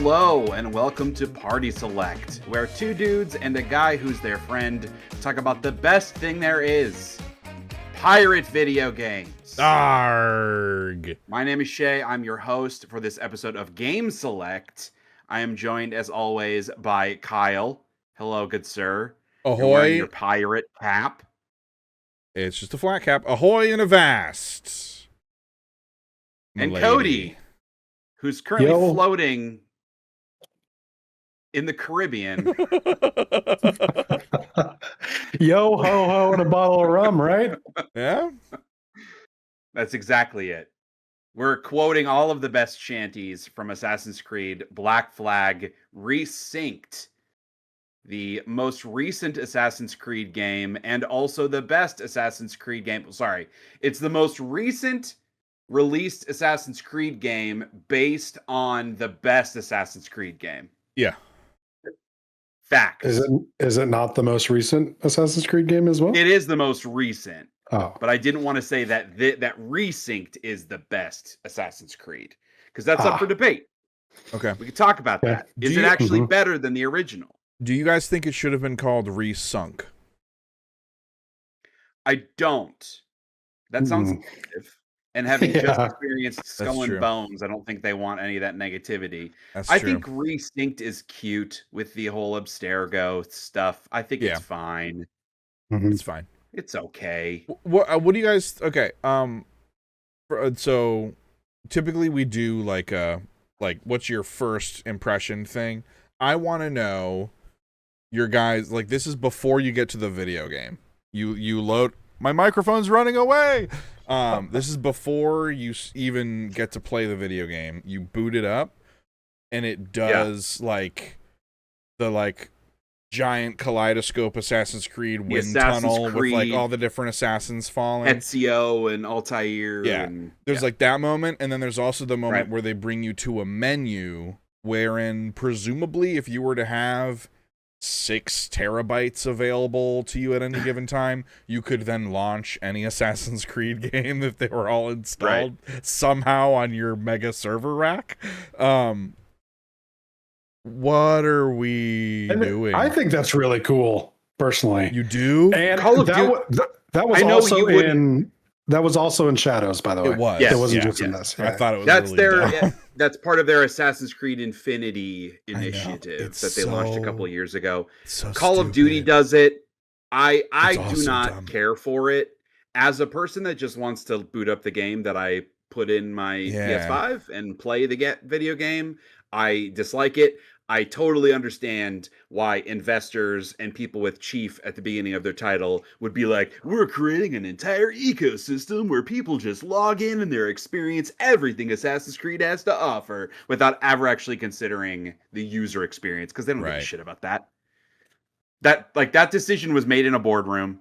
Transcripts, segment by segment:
Hello and welcome to Party Select, where two dudes and a guy who's their friend talk about the best thing there is, pirate video games. Arg. My name is Shay. I'm your host for this episode of Game Select. I am joined, as always, by Kyle. Hello, good sir. Ahoy. You're wearing your pirate cap. It's just a flat cap. Ahoy and avast. And Cody, who's currently floating in the Caribbean. Yo ho ho and a bottle of rum, right? Yeah. That's exactly it. We're quoting all of the best shanties from Assassin's Creed Black Flag Resynced, the most recent Assassin's Creed game and also the best Assassin's Creed game. Sorry, it's the most recent released Assassin's Creed game based on the best Assassin's Creed game. Yeah. Facts. Is it not the most recent Assassin's Creed game as well? It is the most recent. Oh. But I didn't want to say that that Resynced is the best Assassin's Creed, because that's up for debate. Okay. We could talk about that. Is it actually better than the original? Do you guys think it should have been called Resunk? I don't. That sounds negative. And having just experienced Skull and Bones, I don't think they want any of that negativity. I think Resynced is cute with the whole Abstergo stuff. I think it's fine. It's fine. It's okay. What do you guys? Okay. So typically we do like what's your first impression thing? I want to know your guys. Like, this is before you get to the video game. You load. My microphone's running away. This is before you even get to play the video game. You boot it up, and it does like the giant kaleidoscope Assassin's Creed wind tunnel with like all the different assassins falling. Ezio and Altair. Yeah. There's like that moment, and then there's also the moment where they bring you to a menu wherein presumably if you were to have 6 terabytes available to you at any given time, you could then launch any Assassin's Creed game if they were all installed somehow on your mega server rack. What are we doing? I think that's really cool, personally. You do? And that was also in Shadows, by the way. It was. It wasn't just in this. I thought it was. That's really that's part of their Assassin's Creed Infinity initiative that they launched a couple of years ago. Call of Duty does it. I do not care for it. As a person that just wants to boot up the game that I put in my PS5 and play the video game, I dislike it. I totally understand why investors and people with Chief at the beginning of their title would be like, we're creating an entire ecosystem where people just log in and they experience everything Assassin's Creed has to offer without ever actually considering the user experience, because they don't give a shit about that. That decision was made in a boardroom,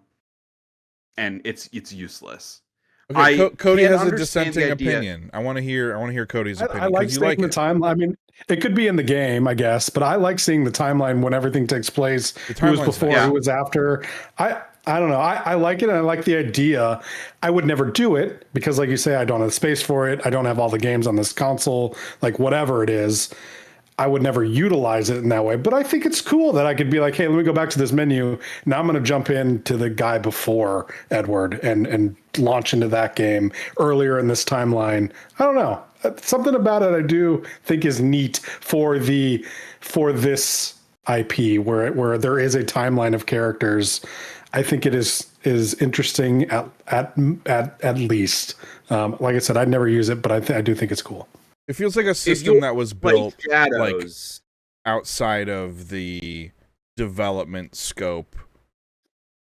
and it's useless. Okay, Cody has a dissenting opinion. I want to hear Cody's opinion. I like seeing the timeline. I mean, it could be in the game, I guess, but I like seeing the timeline when everything takes place. Who was before, who was after. I don't know. I like it, and I like the idea. I would never do it because, like you say, I don't have space for it. I don't have all the games on this console, like whatever it is. I would never utilize it in that way, but I think it's cool that I could be like, hey, let me go back to this menu. Now I'm going to jump into the guy before Edward and launch into that game earlier in this timeline. I don't know. Something about it I do think is neat for this IP where there is a timeline of characters. I think it is interesting at least. Like I said, I'd never use it, but I do think it's cool. It feels like a system that was built like outside of the development scope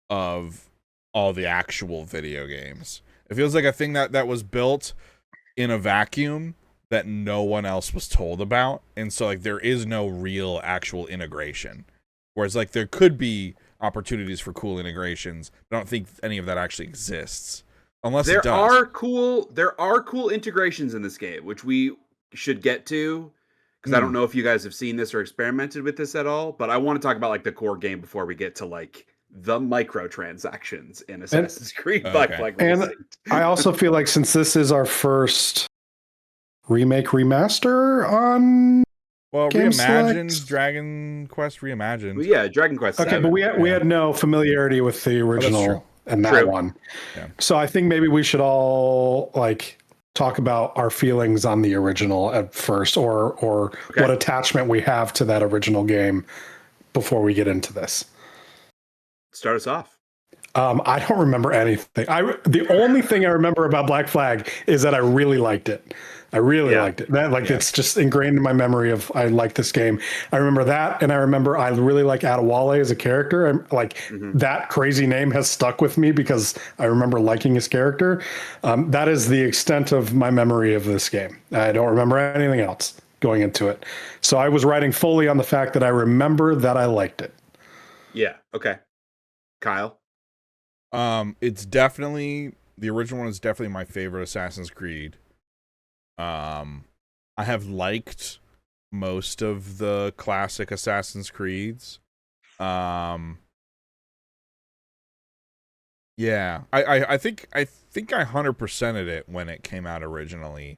of all the actual video games. It feels like a thing that was built in a vacuum that no one else was told about. And so like there is no real actual integration. Whereas like there could be opportunities for cool integrations. I don't think any of that actually exists. Unless it does. There are cool integrations in this game, which we should get to, because I don't know if you guys have seen this or experimented with this at all, but I want to talk about like the core game before we get to like the microtransactions in Assassin's Creed Black Flag Resynced. And I also feel like since this is our first remake remaster on Well, Game Reimagined, Select. Dragon Quest Reimagined. Well, yeah, Dragon Quest. Okay, 7. but we had no familiarity with the original and that one. Yeah. So I think maybe we should all like talk about our feelings on the original at first, or what attachment we have to that original game before we get into this. Start us off. I don't remember anything. The only thing I remember about Black Flag is that I really liked it. I really liked it. It's just ingrained in my memory of I like this game. I remember that, and I remember I really like Adewale as a character. That crazy name has stuck with me because I remember liking his character. That is the extent of my memory of this game. I don't remember anything else going into it. So I was writing fully on the fact that I remember that I liked it. Yeah. Okay. Kyle. It's definitely the original one is definitely my favorite Assassin's Creed. I have liked most of the classic Assassin's Creeds. Yeah, I think I 100%ed it when it came out originally.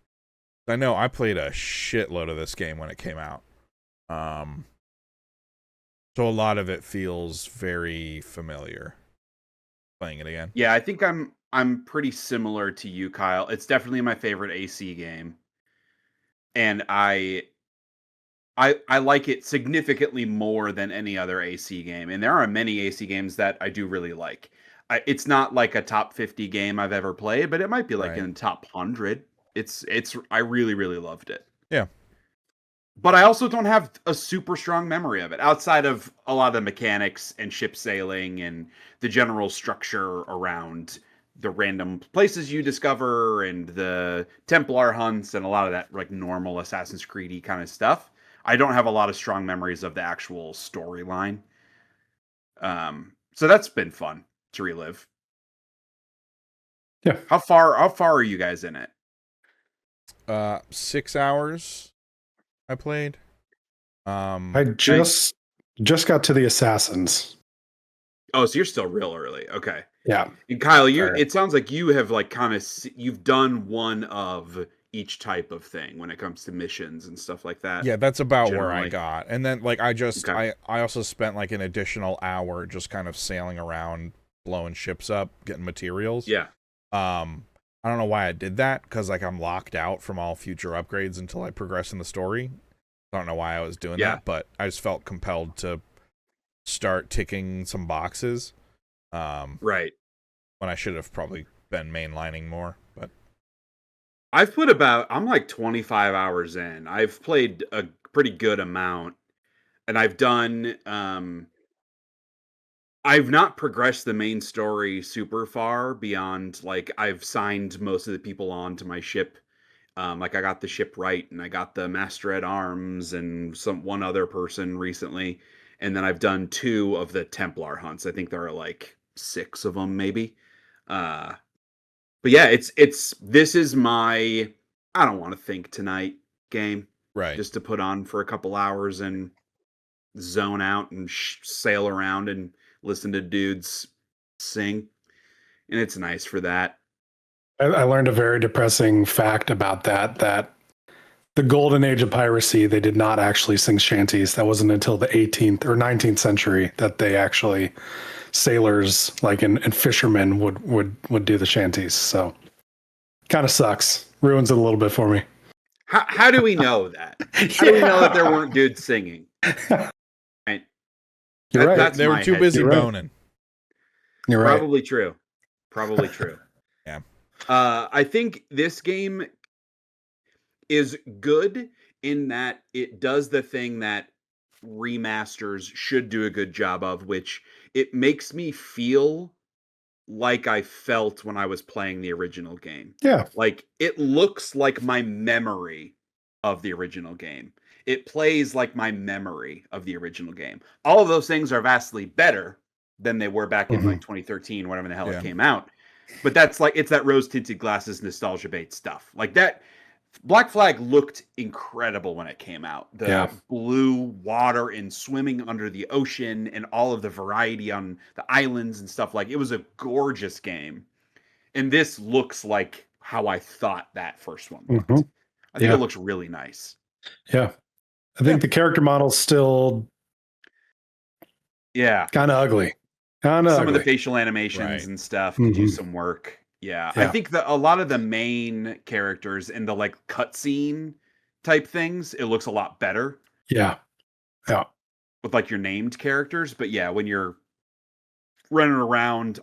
I know I played a shitload of this game when it came out. So a lot of it feels very familiar playing it again. Yeah, I think I'm pretty similar to you, Kyle. It's definitely my favorite AC game. And I like it significantly more than any other AC game. And there are many AC games that I do really like. It's not like a top 50 game I've ever played, but it might be like in the top 100. I really, really loved it. Yeah. But I also don't have a super strong memory of it outside of a lot of the mechanics and ship sailing and the general structure around the random places you discover and the Templar hunts and a lot of that like normal Assassin's Creed-y kind of stuff. I don't have a lot of strong memories of the actual storyline. So that's been fun to relive. Yeah. How far are you guys in it? 6 hours I played. I just got to the Assassins. Oh, so you're still real early. Okay. Yeah. And Kyle, it sounds like you have like you've done one of each type of thing when it comes to missions and stuff like that. Yeah, that's about where I got. And then like I also spent like an additional hour just kind of sailing around, blowing ships up, getting materials. Yeah. I don't know why I did that, because like I'm locked out from all future upgrades until I progress in the story. I don't know why I was doing that, but I just felt compelled to start ticking some boxes. Right. When I should have probably been mainlining more, but I'm like 25 hours in. I've played a pretty good amount, and I've done I've not progressed the main story super far beyond, like, I've signed most of the people on to my ship. Like, I got the ship right, and I got the master at arms and one other person recently. And then I've done 2 of the Templar hunts. I think there are like 6 of them, maybe. But yeah, this is my I don't want to think tonight game. right. Just to put on for a couple hours and zone out and sail around and listen to dudes sing, and it's nice for that. I learned a very depressing fact about that the golden age of piracy, they did not actually sing shanties. That wasn't until the 18th or 19th century that they actually, sailors like and fishermen would do the shanties. So kind of sucks. Ruins it a little bit for me. How do we know that? How do we know that there weren't dudes singing? Right. You're right. They were too busy boning. You're right. Probably true. Probably true. Yeah. I think this game is good in that it does the thing that remasters should do a good job of, which it makes me feel like I felt when I was playing the original game. Yeah. Like, it looks like my memory of the original game. It plays like my memory of the original game. All of those things are vastly better than they were back in like 2013, whatever the hell it came out. But that's like, it's that rose-tinted glasses nostalgia bait stuff. Like that, Black Flag looked incredible when it came out. The blue water and swimming under the ocean and all of the variety on the islands and stuff. Like, it was a gorgeous game. And this looks like how I thought that first one looked. I think it looks really nice. Yeah. I think the character model's still kind of ugly. Some of the facial animations and stuff could use some work. Yeah. I think that a lot of the main characters in the like cutscene type things, it looks a lot better. Yeah. With like your named characters, but yeah, when you're running around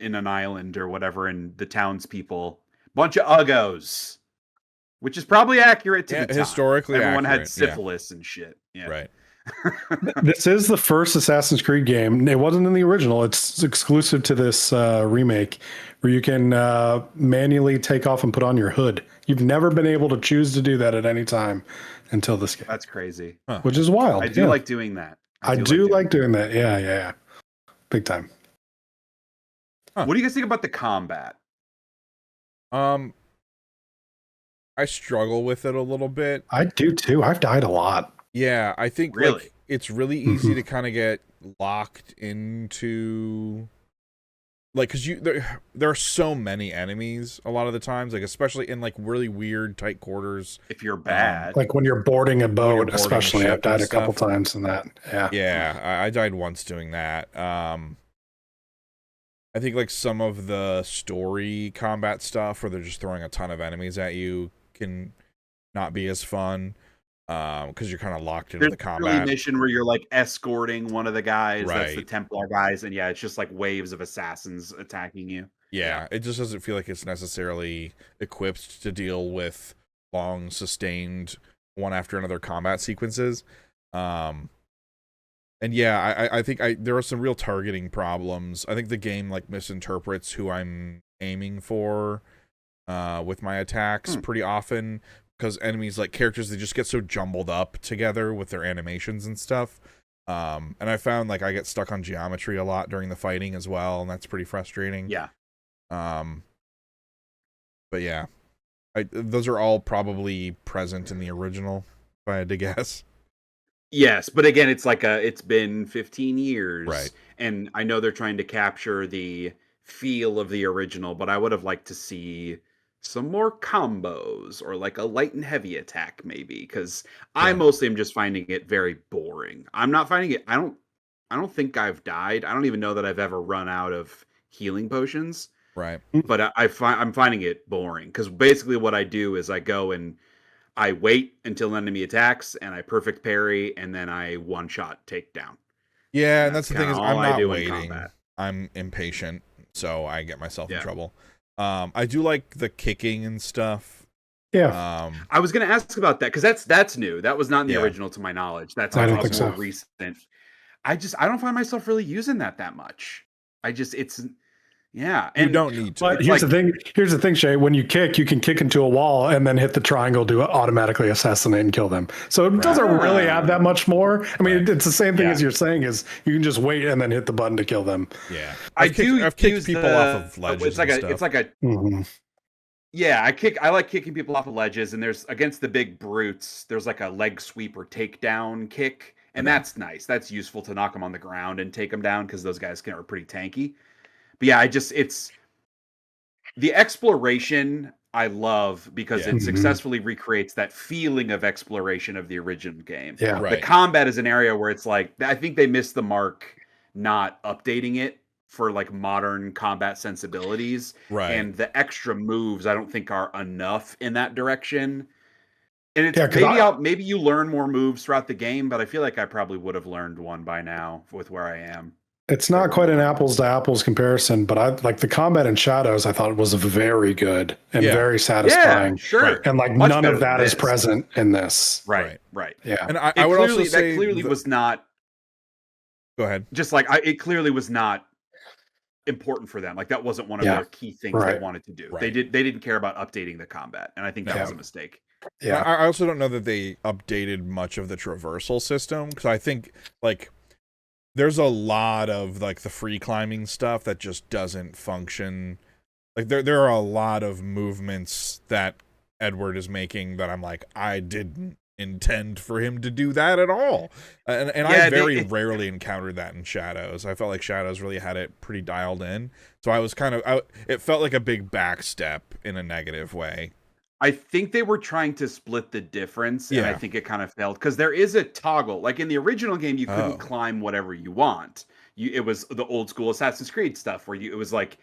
in an island or whatever, and the townspeople, bunch of uggos, which is probably accurate to the time. Historically, everyone had syphilis and shit. Yeah. Right. This is the first Assassin's Creed game. It wasn't in the original. It's exclusive to this remake, where you can manually take off and put on your hood. You've never been able to choose to do that at any time until this game. That's crazy. Which is wild. I do like doing that. I do like doing that. Yeah. Big time. What do you guys think about the combat? I struggle with it a little bit. I do too. I've died a lot. Yeah, I think like it's really easy to kind of get locked into, like, because there are so many enemies a lot of the times, like especially in like really weird tight quarters. If you're bad, like when you're boarding a boat, especially, I've died a couple times in that. Yeah, I died once doing that. I think like some of the story combat stuff where they're just throwing a ton of enemies at you can not be as fun. Because you're kind of locked into the combat. There's mission where you're like escorting one of the guys, that's the Templar guys, and it's just like waves of assassins attacking you. Yeah, it just doesn't feel like it's necessarily equipped to deal with long, sustained, one after another combat sequences. And yeah, I think there are some real targeting problems. I think the game like misinterprets who I'm aiming for with my attacks pretty often. Because enemies, like characters, they just get so jumbled up together with their animations and stuff. And I found like I get stuck on geometry a lot during the fighting as well, and that's pretty frustrating. Yeah. But yeah, those are all probably present in the original, if I had to guess. Yes, but again, it's been 15 years. Right. And I know they're trying to capture the feel of the original, but I would have liked to see some more combos or like a light and heavy attack maybe, because I mostly am just finding it very boring. I'm not finding it. I don't think I've died. I don't even know that I've ever run out of healing potions. Right. But I'm finding it boring, because basically what I do is I go and I wait until an enemy attacks and I perfect parry and then I one shot take down. Yeah, and that's the thing is I'm not waiting. I'm impatient, so I get myself in trouble. I do like the kicking and stuff. Yeah. I was going to ask about that, because that's new. That was not in the original, to my knowledge. That's more recent. I don't find myself really using that much. And you don't need to. But here's the thing, Shay. When you kick, you can kick into a wall and then hit the triangle to automatically assassinate and kill them. So it doesn't really have that much more. I mean, it's the same thing as you're saying, is you can just wait and then hit the button to kill them. Yeah. I've kicked people off of ledges. Yeah, I like kicking people off of ledges, and there's against the big brutes, there's like a leg sweep or takedown kick, and that's nice. That's useful to knock them on the ground and take them down, because those guys are pretty tanky. But yeah, it's the exploration I love, because it successfully recreates that feeling of exploration of the original game. Yeah, The combat is an area where it's like, I think they missed the mark not updating it for like modern combat sensibilities. Right. And the extra moves I don't think are enough in that direction. And it's maybe you learn more moves throughout the game, but I feel like I probably would have learned one by now with where I am. It's not quite an apples to apples comparison, but I like the combat in Shadows. I thought it was very good and very satisfying. Yeah, sure. And like none of that is present in this. Right. Yeah. And I would also say that clearly was not. Go ahead. Just like it clearly was not important for them. Like that wasn't one of their key things they wanted to do. Right. They didn't care about updating the combat, and I think that was a mistake. Yeah. I also don't know that they updated much of the traversal system, because I think like there's a lot of like the free climbing stuff that just doesn't function. Like there are a lot of movements that Edward is making that I'm like, I didn't intend for him to do that at all. And I very rarely encountered that in Shadows. I felt like Shadows really had it pretty dialed in. So I was it felt like a big backstep in a negative way. I think they were trying to split the difference, and I Yeah. think it kind of failed because there is a toggle. Like in the original game, you couldn't climb whatever you want. It was the old school Assassin's Creed stuff where it was like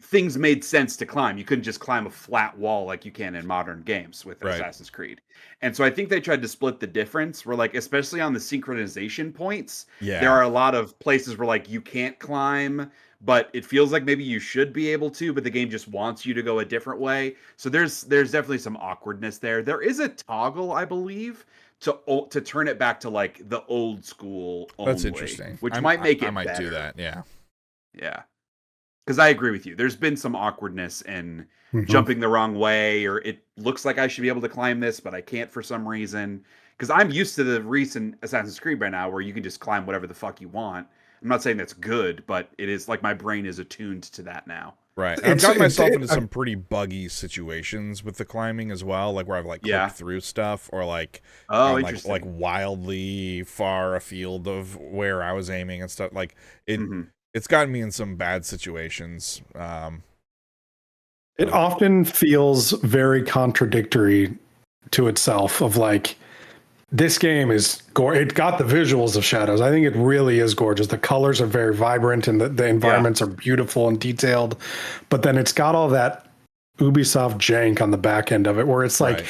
things made sense to climb. You couldn't just climb a flat wall like you can in modern games with Assassin's Creed. And so I think they tried to split the difference where, like, especially on the synchronization points, there are a lot of places where like you can't climb, but it feels like maybe you should be able to, but the game just wants you to go a different way. So there's definitely some awkwardness there. There is a toggle, I believe, to turn it back to like the old school only. That's interesting. Which might make it I might better. do that, yeah. Yeah. Because I agree with you. There's been some awkwardness in jumping the wrong way, or it looks like I should be able to climb this, but I can't for some reason. Because I'm used to the recent Assassin's Creed by now, where you can just climb whatever the fuck you want. I'm not saying that's good, but it is like my brain is attuned to that now. Right. I've gotten myself into some pretty buggy situations with the climbing as well, like where I've like clicked through stuff, or like like wildly far afield of where I was aiming and stuff. Like it's gotten me in some bad situations. It often feels very contradictory to itself of like, this game is it got the visuals of Shadows. I think it really is gorgeous. The colors are very vibrant and the environments are beautiful and detailed. But then it's got all that Ubisoft jank on the back end of it, where it's like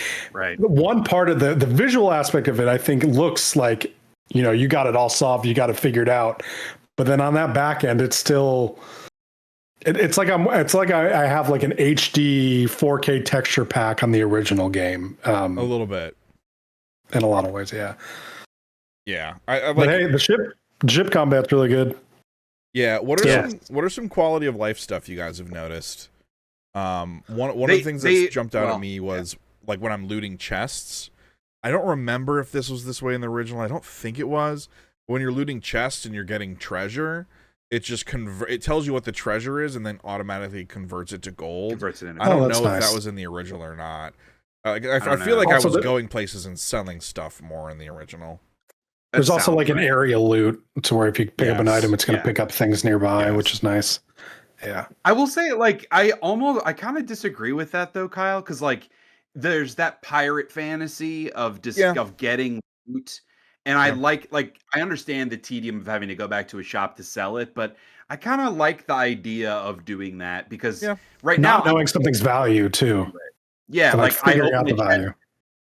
one part of the visual aspect of it, I think looks like, you know, you got it all solved, you got it figured out. But then on that back end, it's still it's like I have like an HD 4K texture pack on the original game. A little bit. In a lot of ways, yeah. Yeah. But hey, the ship combat's really good. Yeah. What are some quality of life stuff you guys have noticed? One of the things that jumped out at me was like when I'm looting chests. I don't remember if this was this way in the original. I don't think it was. When you're looting chests and you're getting treasure, it just it tells you what the treasure is and then automatically converts it to gold. I don't know if that was in the original or not. I feel like also I was going places and selling stuff more in the original. There's also like an area loot to where if you pick up an item, it's going to pick up things nearby, which is nice. Yeah. I will say, like, I kind of disagree with that though, Kyle, because like there's that pirate fantasy of of getting loot. And I I understand the tedium of having to go back to a shop to sell it, but I kind of like the idea of doing that because right now knowing something's value too. Yeah, so like I open out the value.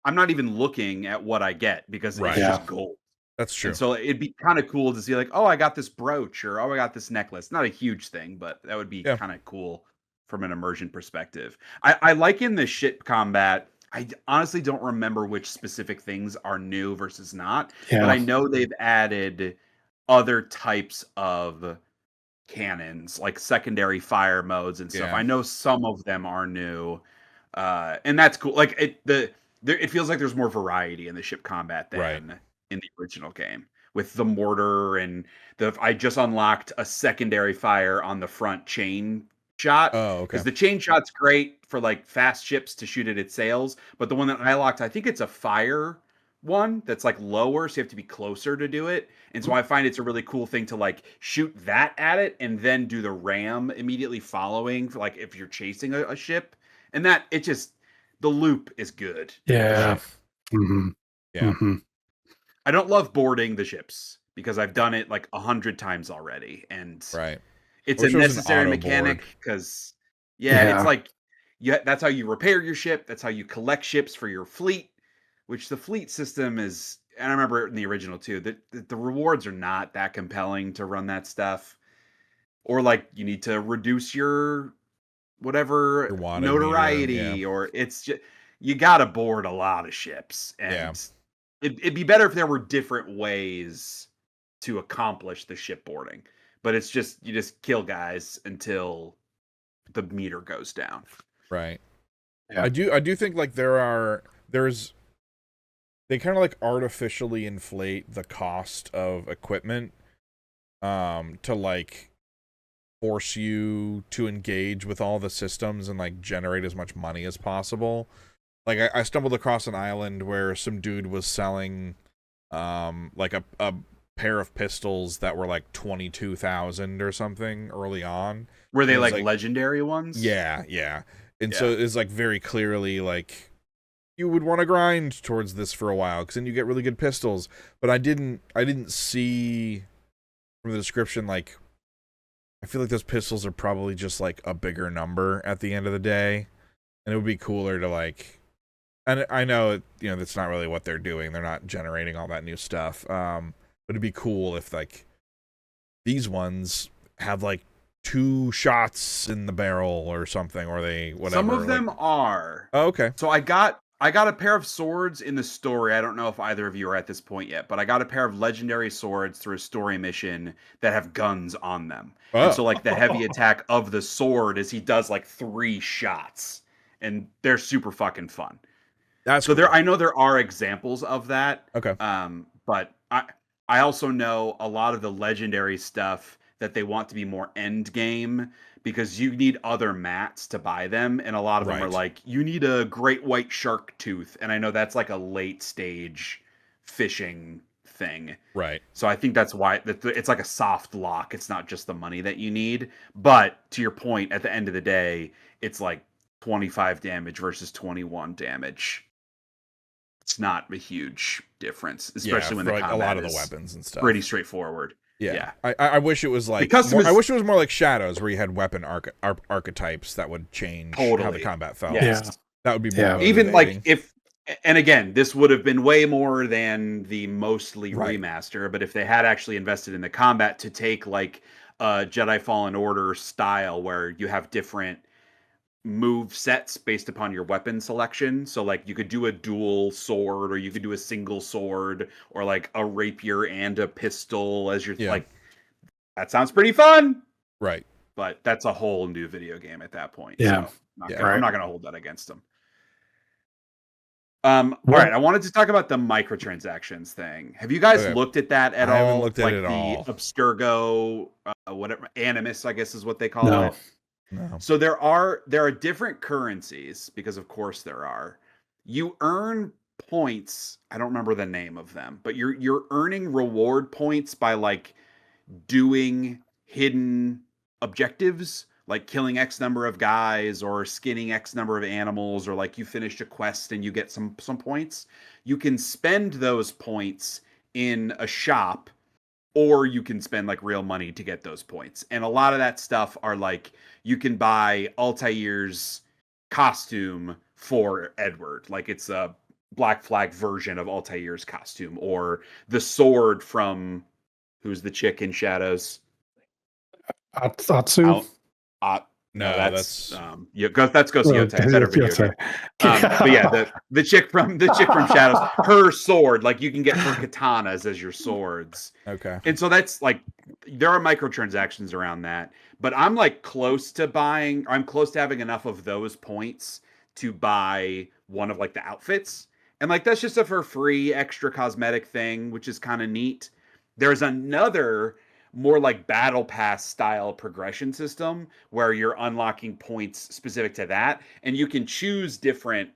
I'm not even looking at what I get because it's just gold. That's true. And so it'd be kind of cool to see like, oh, I got this brooch or oh, I got this necklace. Not a huge thing, but that would be kind of cool from an immersion perspective. I like in the ship combat. I honestly don't remember which specific things are new versus not, but I know they've added other types of cannons, like secondary fire modes and stuff. I know some of them are new, and that's cool. Like it feels like there's more variety in the ship combat than in the original game. With the mortar and I just unlocked a secondary fire on the front chain shot. Oh, okay. Because the chain shot's great for like fast ships to shoot at its sails, but the one that I locked, I think it's a fire one that's like lower, so you have to be closer to do it. And so I find it's a really cool thing to like shoot that at it and then do the ram immediately following, for like if you're chasing a ship. And that the loop is good. Yeah. I don't love boarding the ships because I've done it like 100 times already, and it's a necessary mechanic because it's like that's how you repair your ship. That's how you collect ships for your fleet, which the fleet system is. And I remember it in the original too. The rewards are not that compelling to run that stuff, or like you need to reduce your whatever notoriety, or it's just you got to board a lot of ships, and it'd be better if there were different ways to accomplish the ship boarding. But it's just you just kill guys until the meter goes down. Right. Yeah. I do think like there's they kind of like artificially inflate the cost of equipment to like force you to engage with all the systems and like generate as much money as possible. Like I stumbled across an island where some dude was selling like a pair of pistols that were like 22,000 or something early on. Were they like legendary ones? Yeah. And so it's like very clearly like you would want to grind towards this for a while because then you get really good pistols. But I didn't see from the description, like, I feel like those pistols are probably just like a bigger number at the end of the day, and it would be cooler to like. And I know that's not really what they're doing. They're not generating all that new stuff. But it'd be cool if like these ones have like 2 shots in the barrel or something, or they whatever. Some of them are. Oh, okay. So I got a pair of swords in the story. I don't know if either of you are at this point yet, but I got a pair of legendary swords through a story mission that have guns on them. Oh. And so like the heavy attack of the sword is he does like 3 shots, and they're super fucking fun. That's so cool. I know there are examples of that. Okay. But I also know a lot of the legendary stuff that they want to be more end game, because you need other mats to buy them, and a lot of them are like, you need a great white shark tooth, and I know that's like a late stage fishing thing. Right. So I think that's why it's like a soft lock. It's not just the money that you need, but to your point, at the end of the day, it's like 25 damage versus 21 damage. It's not a huge difference, especially when the combat a lot of the weapons and stuff pretty straightforward. Yeah. I wish it was like I wish it was more like Shadows, where you had weapon archetypes that would change how the combat felt. Yes. Yeah. That would be more motivating. Even like and again, this would have been way more than the mostly remaster, but if they had actually invested in the combat to take like a Jedi Fallen Order style where you have different move sets based upon your weapon selection, so like you could do a dual sword, or you could do a single sword, or like a rapier and a pistol as your like, that sounds pretty fun, right? But that's a whole new video game at that point. Yeah, so I'm not gonna hold that against them. All right, I wanted to talk about the microtransactions thing. Have you guys looked at that at all? I haven't looked at it at all. The Abstergo, whatever, Animus, I guess is what they call it. No. So there are different currencies, because of course there are. You earn points. I don't remember the name of them, but you're earning reward points by like doing hidden objectives, like killing X number of guys or skinning X number of animals, or like you finished a quest and you get some points. You can spend those points in a shop, or you can spend like real money to get those points. And a lot of that stuff are like, you can buy Altair's costume for Edward. Like it's a Black Flag version of Altair's costume, or the sword from, who's the chick in Shadows? Atsu? No, that's that's Ghost Yotei. Better video game. But yeah, the chick from Shadows, her sword, like you can get her katanas as your swords. Okay. And so that's like, there are microtransactions around that, but I'm like close to having enough of those points to buy one of like the outfits. And like, that's just a for free extra cosmetic thing, which is kind of neat. There's another more like battle pass style progression system where you're unlocking points specific to that, and you can choose different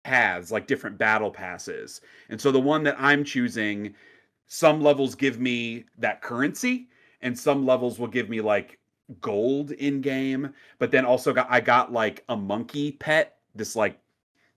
paths, like different battle passes. And so the one that I'm choosing, some levels give me that currency, and some levels will give me like gold in game. But then also I got like a monkey pet, this like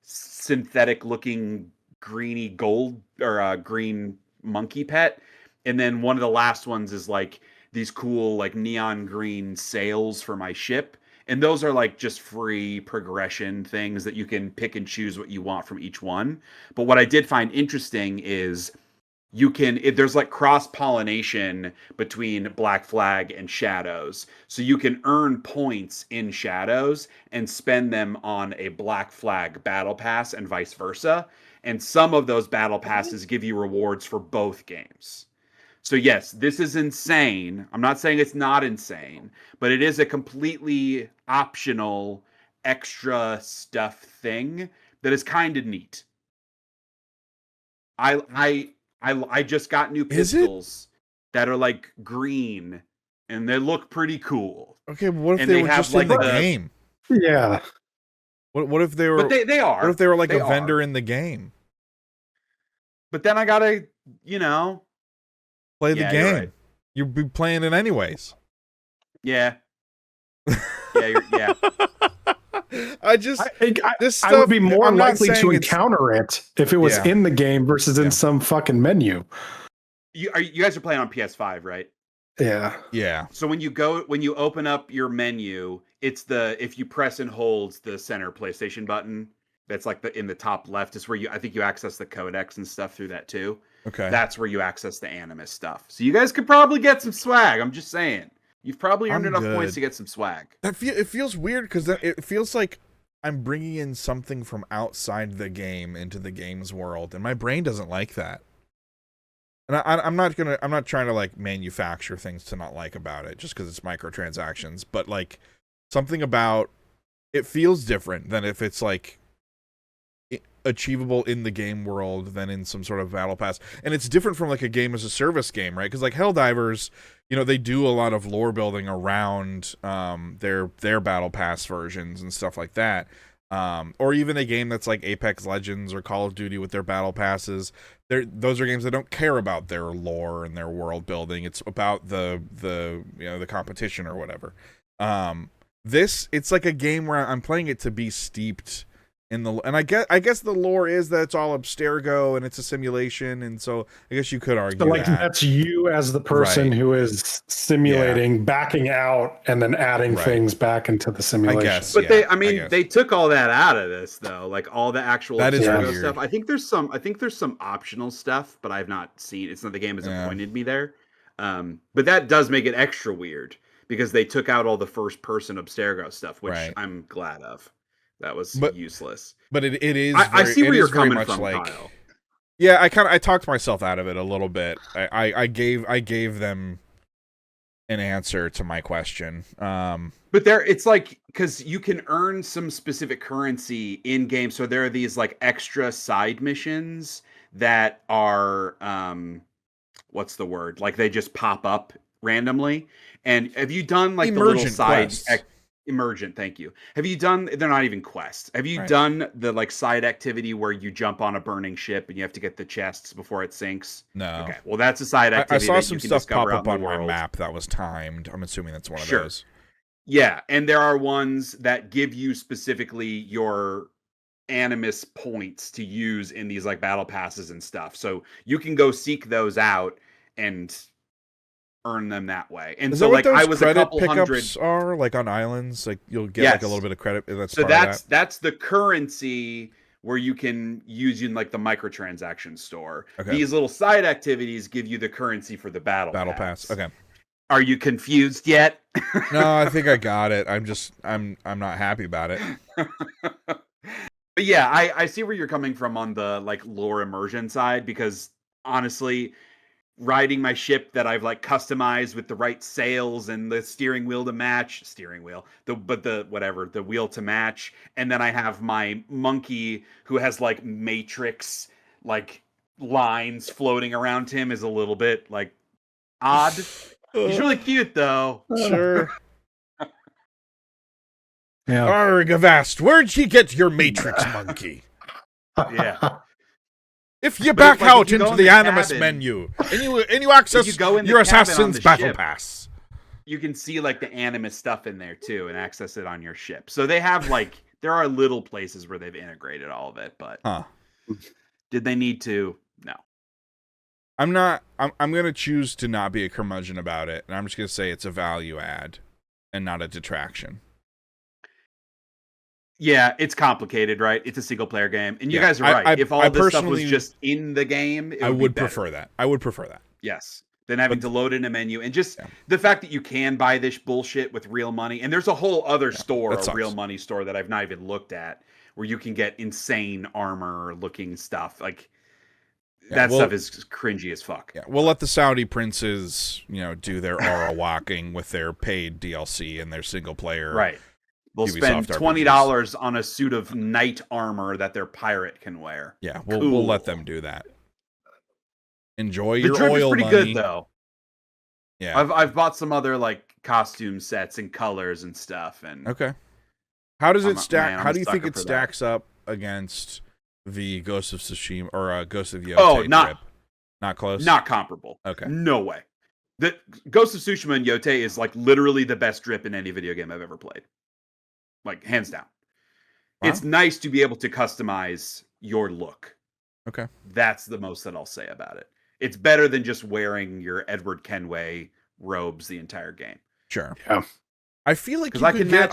synthetic looking greeny gold, or green monkey pet. And then one of the last ones is like these cool like neon green sails for my ship. And those are like just free progression things that you can pick and choose what you want from each one. But what I did find interesting is there's like cross-pollination between Black Flag and Shadows. So you can earn points in Shadows and spend them on a Black Flag battle pass, and vice versa. And some of those battle passes give you rewards for both games. So yes, this is insane. I'm not saying it's not insane, but it is a completely optional extra stuff thing that is kind of neat. I just got new pistols that are like green, and they look pretty cool. Okay, but what if they were just like in the game? Yeah. What if they were? But they are. What if they were like a vendor in the game? But then I gotta, play the game. Right. You'd be playing it anyways. Yeah. Yeah. I would be more likely to encounter it if it was in the game versus in some fucking menu. You guys are playing on PS5, right? Yeah. Yeah. So when you open up your menu, it's if you press and hold the center PlayStation button, that's like in the top left is where I think you access the codecs and stuff through that too. Okay. That's where you access the Animus stuff. So you guys could probably get some swag. I'm just saying. You've probably earned enough points to get some swag. It feels weird because it feels like I'm bringing in something from outside the game into the game's world, and my brain doesn't like that. And I'm not trying to like manufacture things to not like about it just because it's microtransactions, but like something about it feels different than if it's like achievable in the game world than in some sort of battle pass. And it's different from like a game as a service game, right? Because like Helldivers, they do a lot of lore building around their battle pass versions and stuff like that. Or even a game that's like Apex Legends or Call of Duty with their battle passes. Those are games that don't care about their lore and their world building. It's about the competition or whatever. It's like a game where I'm playing it to be steeped in the, and I guess the lore is that it's all Abstergo and it's a simulation, and so I guess you could argue that's you as the person who is simulating, backing out, and then adding things back into the simulation. I guess, but they took all that out of this though, like all the actual Abstergo stuff. I think there's some optional stuff, but I've not seen. It's not the game hasn't pointed me there. But that does make it extra weird because they took out all the first person Abstergo stuff, which I'm glad of. That was useless. But it is. I see where you're coming from, Kyle. Yeah, I talked myself out of it a little bit. I gave them an answer to my question. But it's like because you can earn some specific currency in game. So there are these like extra side missions that are what's the word? Like they just pop up randomly. And have you done like Emergent the little side quests. Emergent, thank you. Have you done? They're not even quests. Have you done the like side activity where you jump on a burning ship and you have to get the chests before it sinks? No. Okay, well that's a side activity. I saw some stuff pop up on my map that was timed. I'm assuming that's one of those. Yeah, and there are ones that give you specifically your Animus points to use in these like battle passes and stuff. So you can go seek those out and earn them that way. And so like I was a couple hundred are like on islands, like you'll get like a little bit of credit. That's the currency where you can use in like the microtransaction store. Okay. These little side activities give you the currency for the battle pass. Okay. Are you confused yet? No, I think I got it. I'm not happy about it. But yeah, I see where you're coming from on the like lore immersion side, because honestly, riding my ship that I've like customized with the right sails and the wheel to match, the wheel to match, and then I have my monkey who has like matrix like lines floating around him is a little bit like odd. He's really cute though. Sure. Yeah. Argavast, where'd you get your matrix monkey? Yeah. If you back out into the Animus menu and you access your Assassin's Battle Pass, you can see like the Animus stuff in there too and access it on your ship. So they have like there are little places where they've integrated all of it, but did they need to? No. I'm going to choose to not be a curmudgeon about it, and I'm just going to say it's a value add and not a detraction. Yeah, it's complicated, right? It's a single player game. And you guys are right. If all this stuff was just in the game, I would prefer that. I would prefer that. Yes. Than having to load in a menu. And just the fact that you can buy this bullshit with real money. And there's a whole other store, a real money store that I've not even looked at, where you can get insane armor looking stuff. Like stuff is cringy as fuck. Yeah, we'll let the Saudi princes, do their aura walking with their paid DLC and their single player. Right. They'll spend $20 on a suit of knight armor that their pirate can wear. Yeah, we'll let them do that. Enjoy your drip oil is pretty money. Good though. Yeah, I've bought some other like costume sets and colors and stuff. And okay, how does it stack? How do you think it stacks up against the Ghost of Tsushima or Ghost of Yote? Not close. Not comparable. Okay, no way. The Ghost of Tsushima and Yote is like literally the best drip in any video game I've ever played. Like hands down. It's nice to be able to customize your look. Okay. That's the most that I'll say about it. It's better than just wearing your Edward Kenway robes the entire game. Sure. Yeah. I feel like you I can match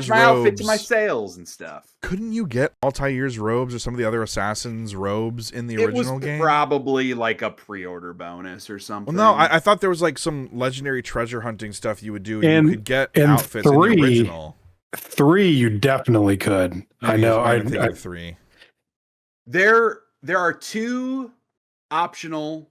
my outfit to my sails and stuff. Couldn't you get Altair's robes or some of the other assassins' robes in the original game? It was probably like a pre-order bonus or something. Well, no, I thought there was like some legendary treasure hunting stuff you would do, and you could get outfits in the original. 3, you definitely could. Maybe I know. I think 3. There are 2 optional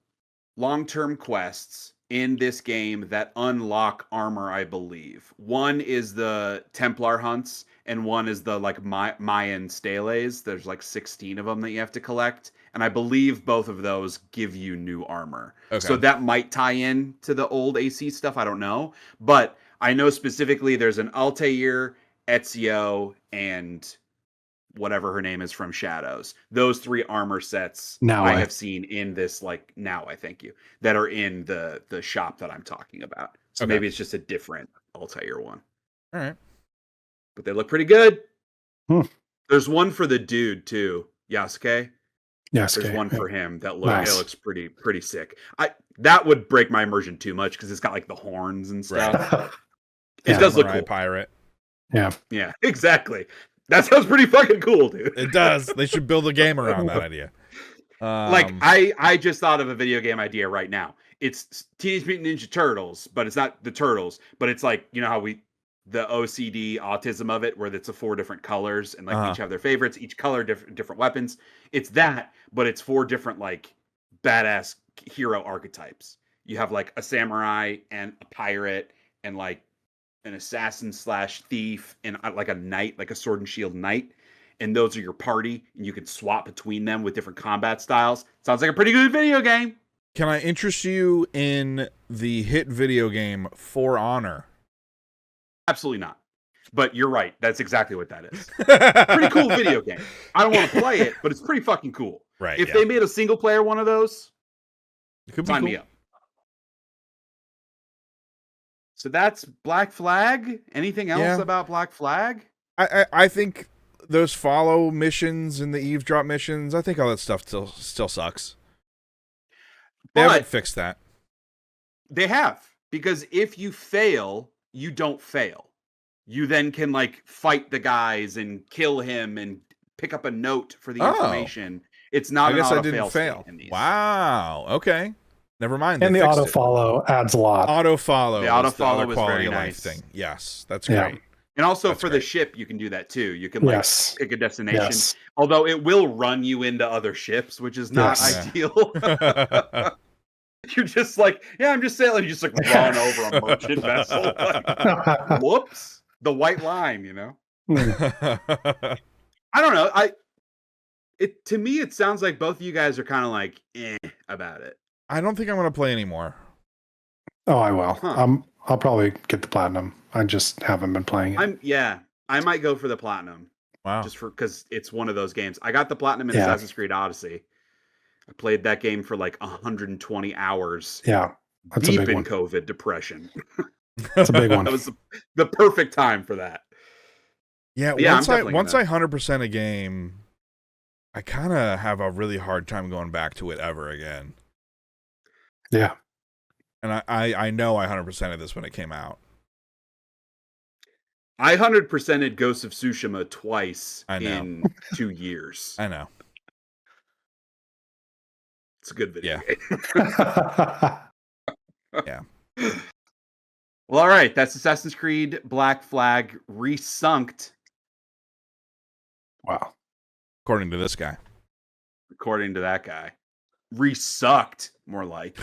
long-term quests in this game that unlock armor, I believe. One is the Templar hunts, and one is the like Mayan steles. There's like 16 of them that you have to collect, and I believe both of those give you new armor. Okay. So that might tie in to the old AC stuff. I don't know, but I know specifically there's an Altair, Ezio, and whatever her name is from Shadows. Those 3 armor sets I have seen in this, like, I thank you, that are in the shop that I'm talking about. So maybe it's just a different Altair one. All right. But they look pretty good. There's one for the dude too, Yasuke. There's one for him that looks pretty sick. That would break my immersion too much because it's got like the horns and stuff. Right. It does look cool. Pirate. Yeah, exactly. That sounds pretty fucking cool, dude. It does. They should build a game around that idea. Like, I just thought of a video game idea right now. It's Teenage Mutant Ninja Turtles, but it's not the Turtles. But it's like, you know how the OCD autism of it, where it's 4 different colors and like each have their favorites, each color different weapons. It's that, but it's 4 different like badass hero archetypes. You have like a samurai and a pirate and like an assassin / thief and like a knight, like a sword and shield knight. And those are your party, and you can swap between them with different combat styles. Sounds like a pretty good video game. Can I interest you in the hit video game For Honor? Absolutely not. But you're right. That's exactly what that is. Pretty cool video game. I don't want to play it, but it's pretty fucking cool. Right. If they made a single player one of those, it could sign me up. So that's Black Flag. Anything else about Black Flag? I think those follow missions and the eavesdrop missions, I think all that stuff still sucks. They haven't fixed that. They have. Because if you fail, you don't fail. You then can like fight the guys and kill him and pick up a note for the information. It's not. I guess I didn't fail. Wow. Okay. Never mind. And the auto follow adds a lot. Auto follow. The auto follow is very nice. Thing. Yes, that's great. And also for the ship, you can do that too. You can like pick a destination. Although it will run you into other ships, which is not ideal. You're just like, I'm just sailing. You just like run over a merchant vessel. Like, whoops. The white line, you know? I don't know. To me, it sounds like both of you guys are kind of like, about it. I don't think I'm going to play anymore. Oh, I will. I'll probably get the platinum. I just haven't been playing it. I might go for the platinum. Wow. Just because it's one of those games. I got the platinum in Assassin's Creed Odyssey. I played that game for like 120 hours. Yeah. That's deep a big in one. COVID depression. That's a big one. That was the perfect time for that. Yeah, once I 100% a game, I kind of have a really hard time going back to it ever again. Yeah. And I know I 100%ed this when it came out. I 100%ed Ghost of Tsushima twice in 2 years. I know. It's a good video game. Yeah. Well, all right. That's Assassin's Creed Black Flag Resynced. Wow. According to this guy. According to that guy. Resucked, more like.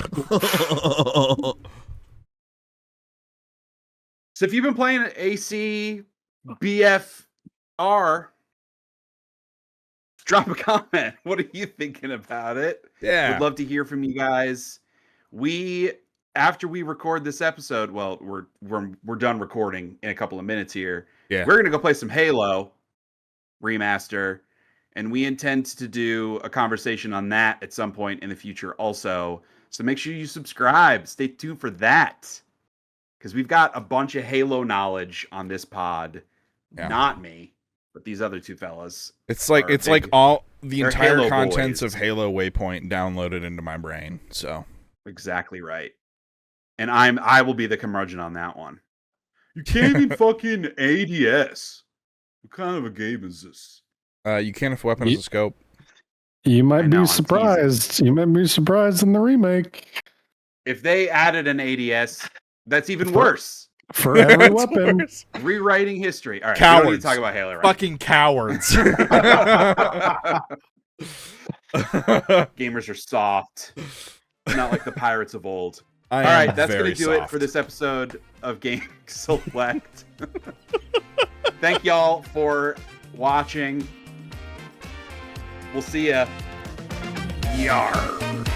So if you've been playing AC BFR, drop a comment. What are you thinking about it? Yeah. Would love to hear from you guys. After we record this episode, well, we're done recording in a couple of minutes here. Yeah. We're gonna go play some Halo remaster, and we intend to do a conversation on that at some point in the future also. So make sure you subscribe. Stay tuned for that. Because we've got a bunch of Halo knowledge on this pod. Yeah. Not me, but these other two fellas. It's like all the entire Halo contents boys. of Halo Waypoint downloaded into my brain. So exactly right. And I will be the curmudgeon on that one. You can't even fucking ADS. What kind of a game is this? You can't if weapon is a scope. You might be surprised. You might be surprised in the remake. If they added an ADS, that's even worse. For every weapon. Worse. Rewriting history. All right, cowards. We don't need to talk about Halo right Fucking cowards. Gamers are soft. Not like the pirates of old. All right, that's going to do soft. it for this episode of Game Select. Thank y'all for watching. We'll see ya. Yarr.